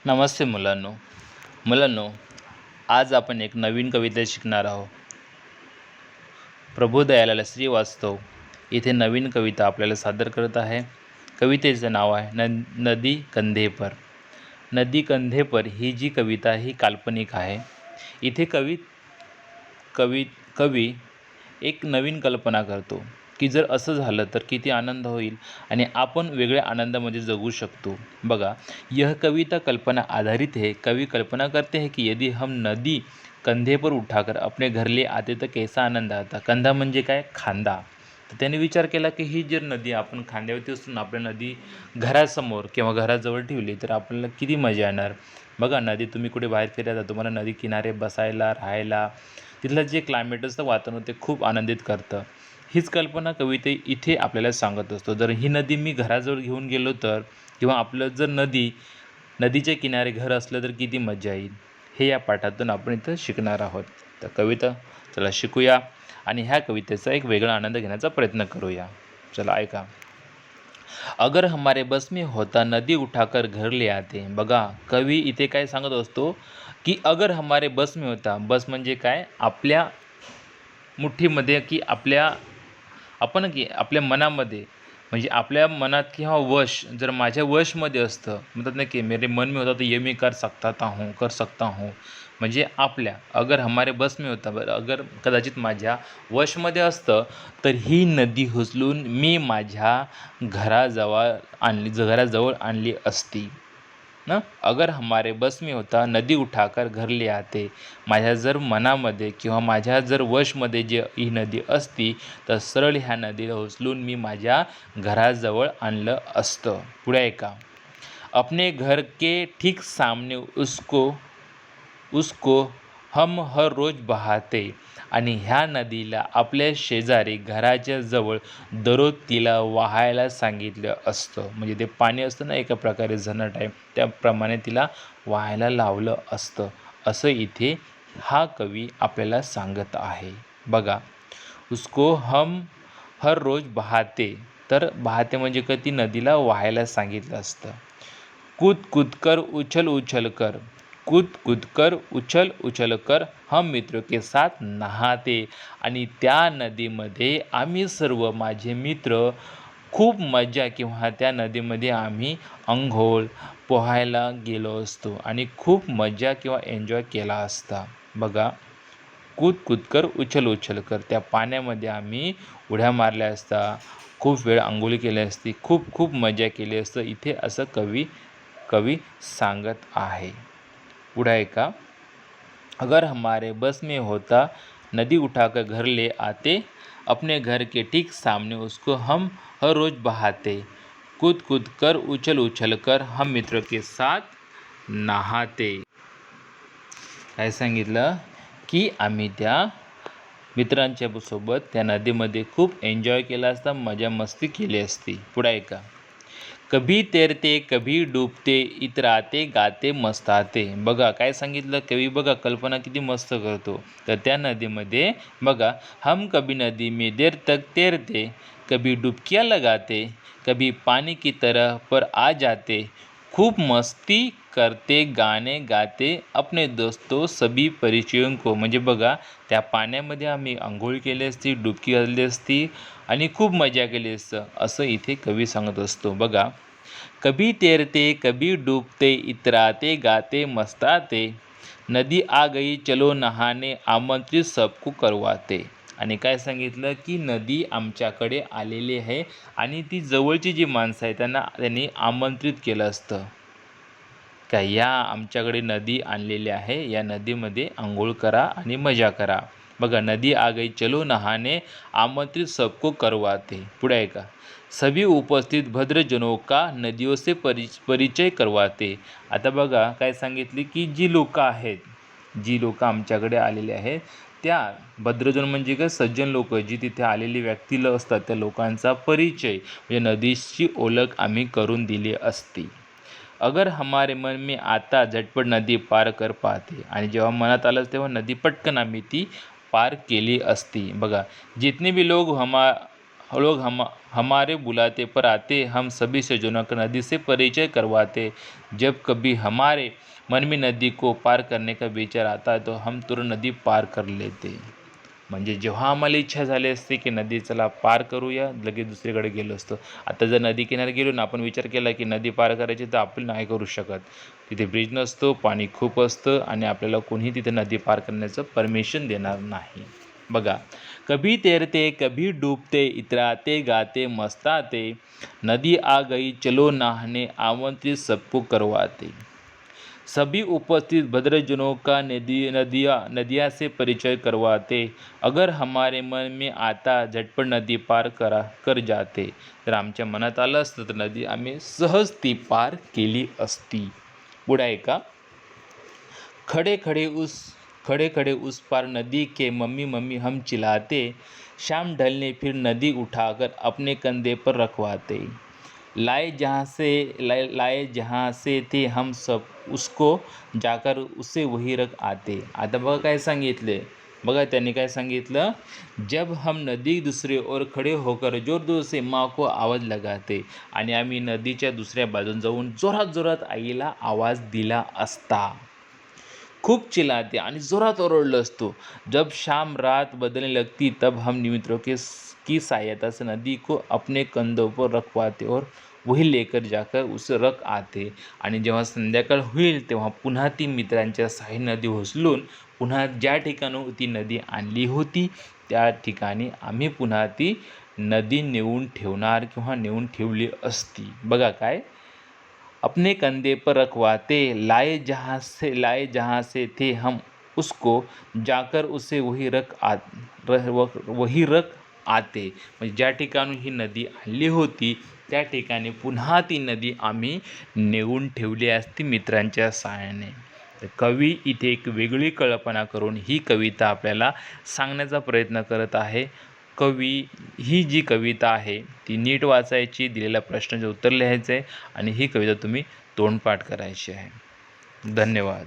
नमस्ते मुलांनो, आज आपण एक नवीन कविता शिकणार आहोत. प्रभुदयाल श्रीवास्तव इथे नवीन कविता आपल्याला सादर करत आहे. कवितेचं नाव आहे नदी कंधेपर. नदी कंधेपर ही जी कविता ही काल्पनिक आहे. इथे कवी एक नवीन कल्पना करतो की जर असं झालं तर किती आनंद होईल आणि आपण वेगळ्या आनंदामध्ये जगू शकतो. बघा, यह कविता कल्पना आधारित है. कवि कल्पना करते हैं कि यदि हम नदी कंधे पर उठाकर अपने घर ले आते तर कैसा आनंद आता. कंधा म्हणजे काय? खांदा. तर त्याने विचार केला की ही जर नदी आपण खांद्यावरती असून आपल्या नदी घरासमोर किंवा घराजवळ ठेवली तर आपल्याला किती मजा येणार. बघा, नदी तुम्ही कुठे बाहेर फिरायला तुम्हाला नदी किनारे बसायला, राहायला, तिथलं जे क्लायमेट असतं, वातावरण, ते खूप आनंदित करतं. हीच कल्पना कविते इथे आपल्याला सांगत असतो. जर ही नदी मी घराजवळ घेऊन गेलो तर, किंवा आपलं जर नदीच्या किनारे घर असलं तर किती मजा येईल. हे या पाठातून आपण इथं शिकणार आहोत. तर कविता चला शिकूया आणि ह्या कवितेचा एक वेगळा आनंद घेण्याचा प्रयत्न करूया. चला ऐका. अगर हमारे बस में होता नदी उठाकर घर ले आते. बघा, कवी इथे काय सांगत असतो की अगर हमारे बस में होता. बस म्हणजे काय? आपल्या मुठीमध्ये, की आपल्या मनामध्ये, म्हणजे आपल्या मनात किंवा वश जर माझ्या वशमध्ये असतं, म्हणतात ना की मेरे मन में होता तो ये मी कर सकता हूँ. म्हणजे अगर हमारे बस में होता, बरं, अगर कदाचित माझ्या वशमध्ये असतं तर ही नदी उचलून मी माझ्या घराजवळ आणली असती ना. अगर हमारे बस में होता नदी उठाकर घर ले आते. माझ्या जर मनामध्ये किंवा माझ्या जर वशमध्ये जे ही नदी असती तर सरळ ह्या नदीला उचलून मी माझ्या घराजवळ आणलं असतं. पुढे ऐका. अपने घर के ठीक सामने उसको हम हर रोज बहाते. आणि ह्या नदीला आपल्या शेजारी घराच्या जवळ दररोज तिला वाहायला सांगितलं असतं. म्हणजे ते पाणी असतं ना, एका प्रकारे झरणा टाईप, त्याप्रमाणे तिला वाहायला लावलं असतं, असं इथे हा कवी आपल्याला सांगत आहे. बघा, उसको हम हर रोज बहाते. तर बहाते म्हणजे का, ती नदीला वाहायला सांगितलं असतं. कूद कूद कर उछल उछल कर हम मित्रों के साथ नहाते. आणि त्या नदीमध्ये आम्ही सर्व, माझे मित्र, खूप मजा, किंवा त्या नदीमध्ये आम्ही अंघोळ पोहायला गेलो असतो आणि खूप मजा किंवा एन्जॉय केला असता. बघा, कूद कूद कर उछल कर, त्या पाण्यामध्ये आम्ही उड्या मारल्या असता, खूप वेळ अंघोळी केली असती, खूप मजा केली असतं. इथे असं कवी सांगत आहे. पुढे ऐका. अगर हमारे बस में होता नदी उठाकर घर ले आते. अपने घर के ठीक सामने उसको हम हर रोज बहाते. कूद कूद कर उछल कर हम मित्रों के साथ नहाते. काय सांगितलं की आम्ही त्या मित्रांच्या सोबत त्या नदीमध्ये खूप एन्जॉय केला असता, मजा मस्ती केली असती. पुढे ऐका. कभी तैरते कभी डूबते इतराते गाते मस्ताते. बघा काय सांगितलं कवी. बघा, कल्पना किती मस्त करतो. तर त्या नदीमध्ये बघा, हम कभी नदी में देर तक तैरते, कभी डुबकियाँ लगाते, कभी पानी की तरह पर आ जाते, खूप मस्ती करते, गाणे गाते अपने दोस्तों सभी परिचयों को. म्हणजे बघा, त्या पाण्यामध्ये आम्ही आंघोळ केली असती, डुबकी घातली असती आणि खूप मजा केली असतं, असं इथे कवी सांगत असतो. बघा, कभी तैरते कभी डूबते इतराते गाते मस्ताते, नदी आ गई चलो नहाने आमंत्रित सबको करवाते. आणि काय सांगितलं की नदी आमच्याकडे आलेली आहे आणि ती जवळची जी माणसं आहेत त्यांनी आमंत्रित केलं असतं. काय, या आमच्याकडे नदी आणलेली आहे, या नदीमध्ये आंघोळ करा आणि मजा करा. बघा, नदी आ गई चलो नहाने आमंत्रित सबको करवाते. पुढे ऐका. सभी उपस्थित भद्रजनों का नदियों से परिचय करवाते. आता बघा काय सांगितले की जी लोक आमच्याकडे आलेली आहेत, त्या भद्रजन म्हणजे काय, सज्जन लोक, जी तिथे आलेली व्यक्तीला असतात, त्या लोकांचा परिचय म्हणजे नदीची ओळख आम्ही करून दिली असती. अगर हमारे मन में आता झटपट नदी पार कर पाते. आणि जेव्हा मनात आलं तेव्हा नदी पटकन आम्ही ती पार केली असती. बघा, जितने भी लोग लोग हमारे बुलाते पर आते, हम सभी सज्जनों का नदी से परिचय करवाते। जब कभी हमारे मन में नदी को पार करने का विचार आता है तो हम तुरंत नदी पार कर लेते. म्हणजे जेव्हा आम्हाला इच्छा झाली असते की नदी चला पार करूया, लगेच दुसरीकडे गेलो असतो. आता जर नदी किनारी गेलो ना, आपण विचार केला की नदी पार करायची तर आपण नाही करू शकत. तिथे ब्रिज नसतो, पाणी खूप असतं आणि आपल्याला कोणी तिथे नदी पार करण्याचं परमिशन देणार नाही. बघा, कभी तैरते कभी डूबते, इतराते गाते मस्ताते, नदी आ गई चलो नहाने, आमंत्रित सबको करवाते. सभी उपस्थित भद्रजनों का नदिया से परिचय करवाते. अगर हमारे मन में आता झटपट नदी पार कर जाते. जर आमच्या मनात आलं असतं तर नदी आम्ही सहज ती पार केली असती. पुढे आहे का, खड़े खड़े उस पार नदी के मम्मी मम्मी हम चिल्लाते. शाम ढलने फिर नदी उठाकर अपने कंधे पर रखवाते. लाए जहाँ से थे हम सब, उसको जाकर उसे वही रख आते. आता बघा काय सांगितले, बघा त्यांनी काय सांगितलं, जब हम नदी दूसरे ओर खड़े होकर जोर जोर से माँ को आवाज लगाते. आणि आम्ही नदीच्या दुसऱ्या बाजून जाऊन जोरात जोरात आईला आवाज दिला असता. खूप चिल्लाते आणि जोरात ओरडलो असतो. जब शाम रात बदलने लगती तब हम मित्रों की सहायता से नदी को अपने कंधों पर रखवाते और वही लेकर जाकर उसे रख आते. आणि जेव्हा संध्याकाळ होईल तेव्हा पुन्हा ती मित्रांच्या सहाय्याने नदी उचलून पुन्हा ज्या ठिकाणी ती नदी आणली होती त्या ठिकाणी आम्ही पुन्हा ती नदी नेऊन ठेवणार किंवा नेऊन ठेवली असती. बघा काय, अपने कंधे पर रखवाते, लाए जहाँ से थे हम, उसको जाकर उसे वही रख आते. म्हणजे ज्या ठिकाणी ही नदी आणली होती त्या ठिकाणी पुन्हा ती नदी आम्ही नेऊन ठेवली असती मित्रांच्या सहाय्याने. तर कवी इथे एक वेगळी कल्पना करून ही कविता आपल्याला सांगण्याचा प्रयत्न करत आहे. कवी ही जी कविता आहे ती नीट वाचायची, दिलेल्या प्रश्नाचे उत्तर लिहायचं आहे आणि ही कविता तुम्ही तोंडपाठ करायची आहे. धन्यवाद.